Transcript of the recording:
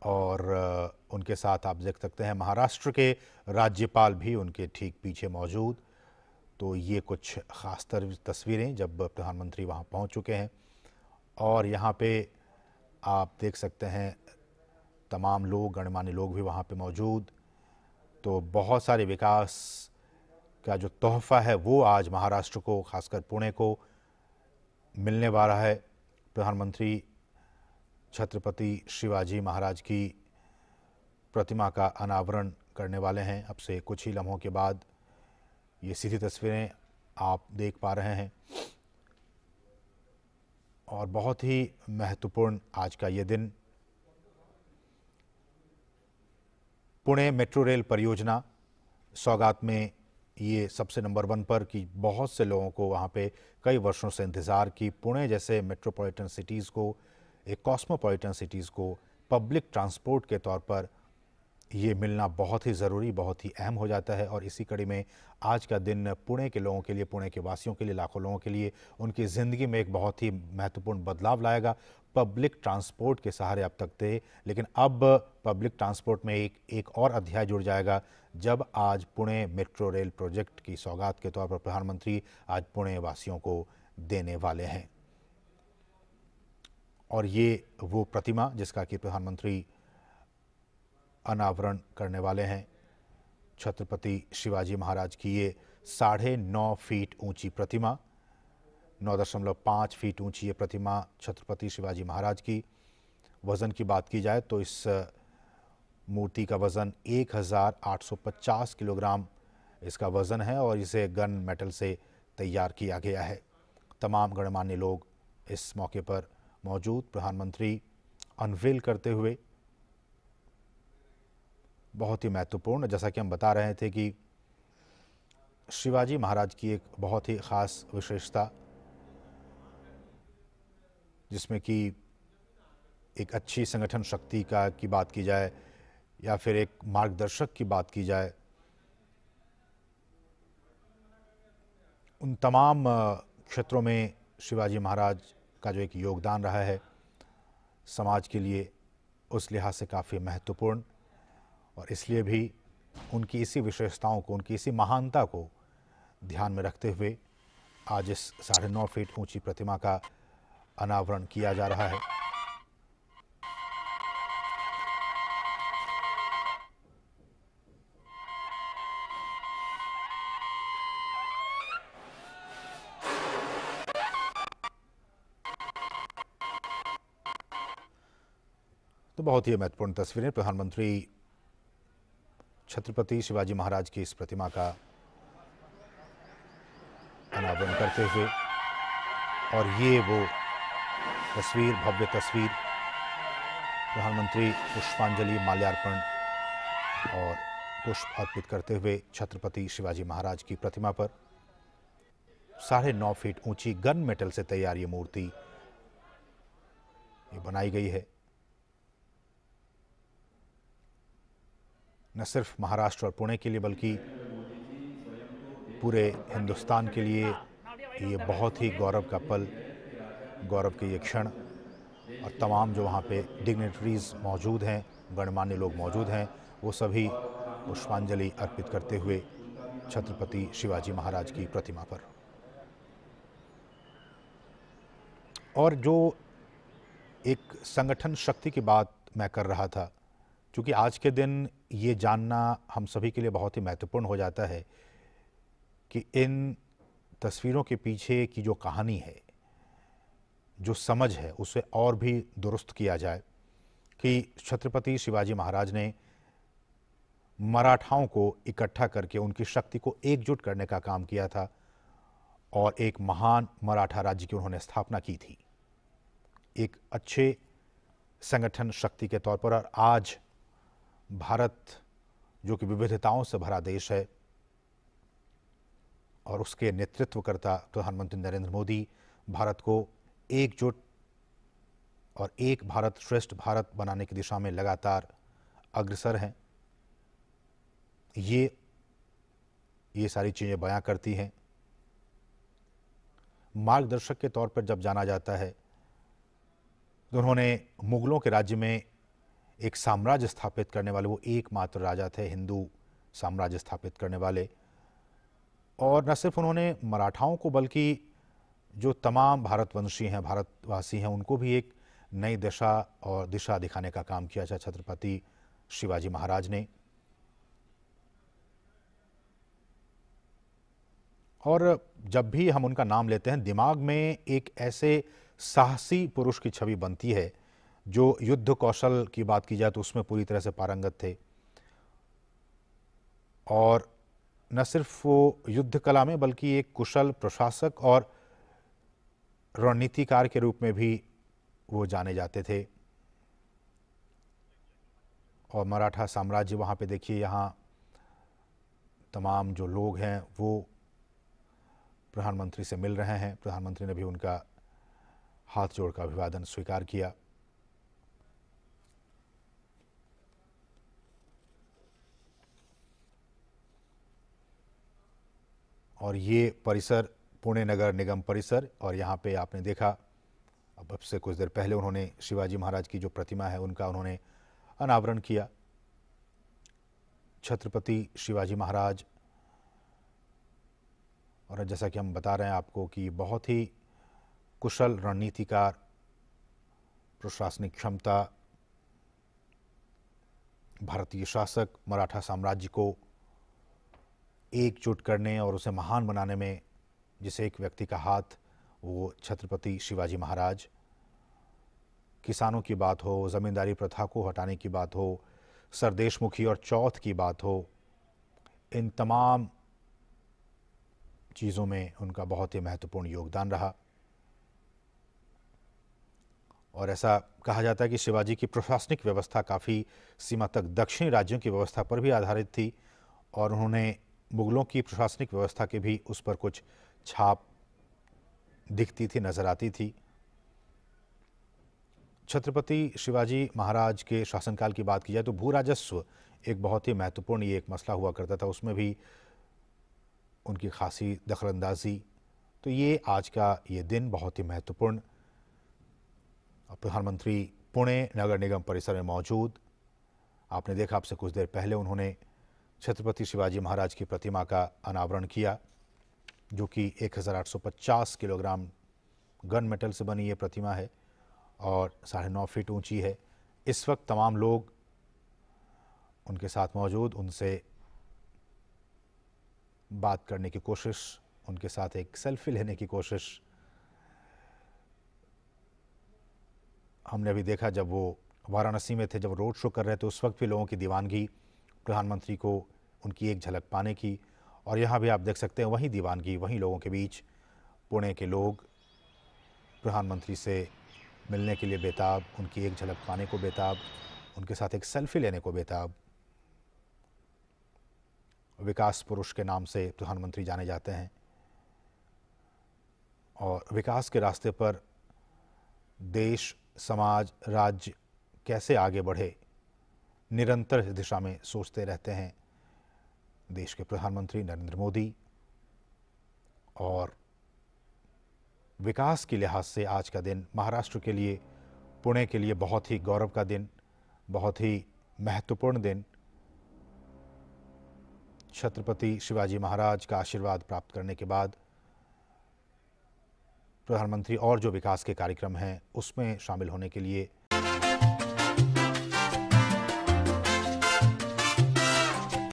और उनके साथ आप देख सकते हैं महाराष्ट्र के राज्यपाल भी उनके ठीक पीछे मौजूद। तो ये कुछ ख़ास तस्वीरें जब प्रधानमंत्री वहाँ पहुँच चुके हैं और यहाँ पे आप देख सकते हैं तमाम लोग, गणमान्य लोग भी वहाँ पे मौजूद। तो बहुत सारे विकास का जो तोहफ़ा है वो आज महाराष्ट्र को, खासकर पुणे को मिलने वाला है। प्रधानमंत्री छत्रपति शिवाजी महाराज की प्रतिमा का अनावरण करने वाले हैं। अब से कुछ ही लम्हों के बाद ये सीधी तस्वीरें आप देख पा रहे हैं और बहुत ही महत्वपूर्ण आज का ये दिन। पुणे मेट्रो रेल परियोजना सौगात में ये सबसे नंबर 1 पर कि बहुत से लोगों को वहाँ पे कई वर्षों से इंतज़ार कि पुणे जैसे मेट्रोपॉलिटन सिटीज़ को, एक कॉस्मोपॉलिटन सिटीज़ को पब्लिक ट्रांसपोर्ट के तौर पर ये मिलना बहुत ही ज़रूरी, बहुत ही अहम हो जाता है। और इसी कड़ी में आज का दिन पुणे के लोगों के लिए, पुणे के वासियों के लिए, लाखों लोगों के लिए उनकी ज़िंदगी में एक बहुत ही महत्वपूर्ण बदलाव लाएगा। पब्लिक ट्रांसपोर्ट के सहारे अब तक थे, लेकिन अब पब्लिक ट्रांसपोर्ट में एक और अध्याय जुड़ जाएगा जब आज पुणे मेट्रो रेल प्रोजेक्ट की सौगात के तौर पर प्रधानमंत्री आज पुणे वासियों को देने वाले हैं। और ये वो प्रतिमा जिसका कि प्रधानमंत्री अनावरण करने वाले हैं, छत्रपति शिवाजी महाराज की ये 9.5 फीट ऊंची प्रतिमा, 9.5 फीट ऊंची ये प्रतिमा छत्रपति शिवाजी महाराज की। वज़न की बात की जाए तो इस मूर्ति का वज़न 1850 किलोग्राम इसका वज़न है और इसे गन मेटल से तैयार किया गया है। तमाम गणमान्य लोग इस मौके पर मौजूद। प्रधानमंत्री अनवील करते हुए बहुत ही महत्वपूर्ण, जैसा कि हम बता रहे थे कि शिवाजी महाराज की एक बहुत ही ख़ास विशेषता, जिसमें कि एक अच्छी संगठन शक्ति की बात की जाए या फिर एक मार्गदर्शक की बात की जाए, उन तमाम क्षेत्रों में शिवाजी महाराज का जो एक योगदान रहा है समाज के लिए, उस लिहाज से काफ़ी महत्वपूर्ण। और इसलिए भी उनकी इसी विशेषताओं को, उनकी इसी महानता को ध्यान में रखते हुए आज इस 9.5 फीट ऊंची प्रतिमा का अनावरण किया जा रहा है। तो बहुत ही महत्वपूर्ण तस्वीरें, प्रधानमंत्री छत्रपति शिवाजी महाराज की इस प्रतिमा का अनावरण करते हुए, और ये वो तस्वीर, भव्य तस्वीर, प्रधानमंत्री पुष्पांजलि, माल्यार्पण और पुष्प अर्पित करते हुए छत्रपति शिवाजी महाराज की प्रतिमा पर 9.5 फीट ऊंची गन मेटल से तैयार ये मूर्ति ये बनाई गई है। न सिर्फ महाराष्ट्र और पुणे के लिए बल्कि पूरे हिंदुस्तान के लिए ये बहुत ही गौरव का पल, गौरव के ये क्षण। और तमाम जो वहाँ पे डिग्नेटरीज मौजूद हैं, गणमान्य लोग मौजूद हैं, वो सभी पुष्पांजलि अर्पित करते हुए छत्रपति शिवाजी महाराज की प्रतिमा पर। और जो एक संगठन शक्ति की बात मैं कर रहा था, क्योंकि आज के दिन ये जानना हम सभी के लिए बहुत ही महत्वपूर्ण हो जाता है कि इन तस्वीरों के पीछे की जो कहानी है, जो समझ है, उसे और भी दुरुस्त किया जाए कि छत्रपति शिवाजी महाराज ने मराठाओं को इकट्ठा करके उनकी शक्ति को एकजुट करने का काम किया था और एक महान मराठा राज्य की उन्होंने स्थापना की थी, एक अच्छे संगठन शक्ति के तौर पर। और आज भारत जो कि विविधताओं से भरा देश है और उसके नेतृत्वकर्ता प्रधानमंत्री नरेंद्र मोदी भारत को एकजुट और एक भारत श्रेष्ठ भारत बनाने की दिशा में लगातार अग्रसर हैं। ये सारी चीज़ें बयां करती हैं। मार्गदर्शक के तौर पर जब जाना जाता है तो उन्होंने मुगलों के राज्य में एक साम्राज्य स्थापित करने वाले, वो एकमात्र राजा थे हिंदू साम्राज्य स्थापित करने वाले। और न सिर्फ उन्होंने मराठाओं को बल्कि जो तमाम भारतवंशी हैं, भारतवासी हैं, उनको भी एक नई दशा और दिशा दिखाने का काम किया था छत्रपति शिवाजी महाराज ने। और जब भी हम उनका नाम लेते हैं, दिमाग में एक ऐसे साहसी पुरुष की छवि बनती है जो युद्ध कौशल की बात की जाए तो उसमें पूरी तरह से पारंगत थे, और न सिर्फ वो युद्ध कला में बल्कि एक कुशल प्रशासक और रणनीतिकार के रूप में भी वो जाने जाते थे। और मराठा साम्राज्य, वहाँ पे देखिए, यहाँ तमाम जो लोग हैं वो प्रधानमंत्री से मिल रहे हैं। प्रधानमंत्री ने भी उनका हाथ जोड़कर अभिवादन स्वीकार किया। और ये परिसर पुणे नगर निगम परिसर, और यहाँ पे आपने देखा अब से कुछ देर पहले उन्होंने शिवाजी महाराज की जो प्रतिमा है उनका उन्होंने अनावरण किया। छत्रपति शिवाजी महाराज, और जैसा कि हम बता रहे हैं आपको कि बहुत ही कुशल रणनीतिकार, प्रशासनिक क्षमता, भारतीय शासक, मराठा साम्राज्य को एकजुट करने और उसे महान बनाने में जिस एक व्यक्ति का हाथ, वो छत्रपति शिवाजी महाराज। किसानों की बात हो, ज़मींदारी प्रथा को हटाने की बात हो, सरदेशमुखी और चौथ की बात हो, इन तमाम चीज़ों में उनका बहुत ही महत्वपूर्ण योगदान रहा। और ऐसा कहा जाता है कि शिवाजी की प्रशासनिक व्यवस्था काफ़ी सीमा तक दक्षिणी राज्यों की व्यवस्था पर भी आधारित थी, और उन्होंने मुगलों की प्रशासनिक व्यवस्था के भी उस पर कुछ छाप दिखती थी, नजर आती थी। छत्रपति शिवाजी महाराज के शासनकाल की बात की जाए तो भू राजस्व एक बहुत ही महत्वपूर्ण ये एक मसला हुआ करता था, उसमें भी उनकी खासी दखलंदाजी। तो ये आज का ये दिन बहुत ही महत्वपूर्ण। प्रधानमंत्री पुणे नगर निगम परिसर में मौजूद, आपने देखा आपसे कुछ देर पहले उन्होंने छत्रपति शिवाजी महाराज की प्रतिमा का अनावरण किया, जो कि 1850 किलोग्राम गन मेटल से बनी ये प्रतिमा है और 9.5 फीट ऊंची है। इस वक्त तमाम लोग उनके साथ मौजूद, उनसे बात करने की कोशिश, उनके साथ एक सेल्फी लेने की कोशिश। हमने अभी देखा जब वो वाराणसी में थे, जब रोड शो कर रहे थे, उस वक्त भी लोगों की दीवानगी प्रधानमंत्री को उनकी एक झलक पाने की। और यहाँ भी आप देख सकते हैं वहीं दीवानगी, वहीं लोगों के बीच पुणे के लोग प्रधानमंत्री से मिलने के लिए बेताब, उनकी एक झलक पाने को बेताब, उनके साथ एक सेल्फी लेने को बेताब। विकास पुरुष के नाम से प्रधानमंत्री जाने जाते हैं, और विकास के रास्ते पर देश, समाज, राज्य कैसे आगे बढ़े, निरंतर इस दिशा में सोचते रहते हैं देश के प्रधानमंत्री नरेंद्र मोदी। और विकास के लिहाज से आज का दिन महाराष्ट्र के लिए, पुणे के लिए बहुत ही गौरव का दिन, बहुत ही महत्वपूर्ण दिन। छत्रपति शिवाजी महाराज का आशीर्वाद प्राप्त करने के बाद प्रधानमंत्री और जो विकास के कार्यक्रम हैं उसमें शामिल होने के लिए